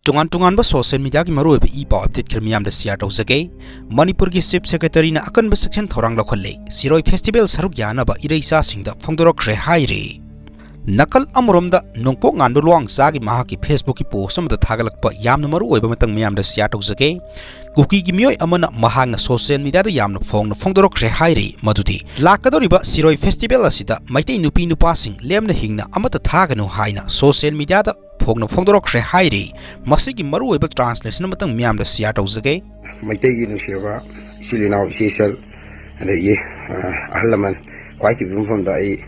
Tungan social media ki maru be ipa update kir miyam da share tawjage Manipur ki Chief Secretary na akan ba section thorang lokhalle Siroi Festival saruk yana ba ireisa singda phongdorok Hairi Nakal amurom da nongpo ngandu luang sagi maha ki Facebook ki post am da thagalak pa yamna maru oiba matang miyam da share tawjage Kuki ki mioi amana mahang na social media da yamna phongdorok Hairi madudi lakadori ba Siroi Festival asida Meitei nupi Nupa Lemna hingna amata thaganu haina social media da phongdorok Hairi masigi maru oiba translation matang miyam da share tawjage Meitei nusiba silina official and ye ahlaman quite from the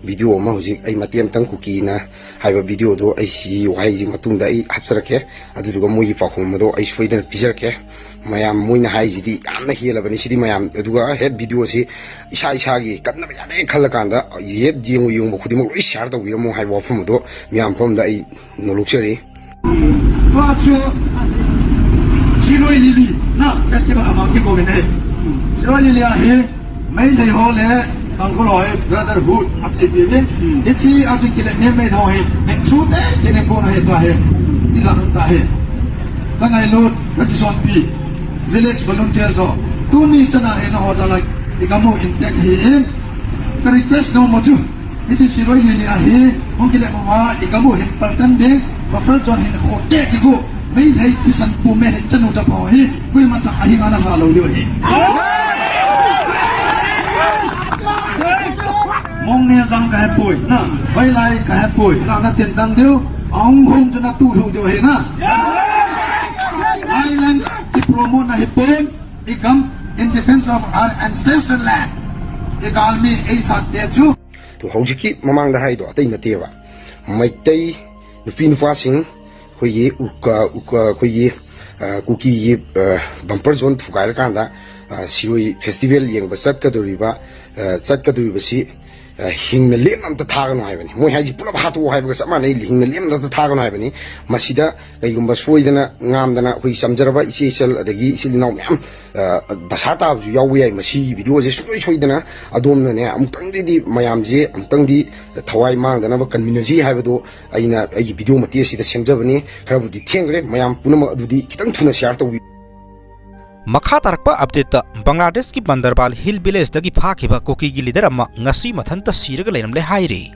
video ma hujik ai matiam tang kuki na haiba video do ai si wai ji matung da ai hapsarake adu ga moi pa khom do ai soidan pijarake mayam moina hai ji di amna hela bani sidi mayam adu ga head video si isa gi kanna ba yade khal kan da ye jingu yung mo khudi mo i share da wi mo hai wa phom do myam phom da ai no luxury wa chu Siroi lili na festival amaki ko ne Siroi lili a he mai le ho le Angkoloi brotherhood activity ichi activity ne me tho he ne chute ne ko na he ta he ila ta he kanai lot revision p village volunteers so tu ni chana he no ho like ikamu intact he the request no mo chu ichi Siroi ni a he ongile mo ma ikamu hin paltan de ba first john hin ko te ki go me hai tisan pu me chanu ta pho he koi ma cha hi ngana ha lo lo he mong ne sang ka pui na vai lai ka pui la na tiền tăng điu ông không cho nó tu thủ điều hệ na islands to promote na hipon become in defense of our ancestral land e galmi ei sat de chu to hojiki mamang da hai do tai na te wa Meitei nupi Nupa khoi ye uka khoi ye kuki ye bumper zone thukai kan da Siroi festival yeng ba sat ka doriba si hing na lem am ta thagan hai bani moi haji pula hatu hai ba sama nei hing na lem ta thagan hai bani masida kaigumba soidana ngamdana hui samjaraba isel adagi isilinaw myam basata ju yawi ai masi video je soidana adomna ne amtang di mayam je amtang di thawai mangdana ba kanminaji hai bado aina ai video mati asida semjabani kharabudi thengre mayam punama adudi kitang thuna share tawi Makha tarakpa update Bangladesh ki Banderbal Hill Village dagi phakiba Kuki gi leader amma ngasi mathanta siraga leinamle Hairi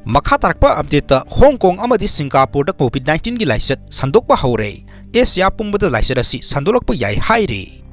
Makha tarakpa update Hong Kong amadi Singapore da COVID-19 gi laiset sandokpa hore Asia pumbada laiset asi sandolakpa yai Hairi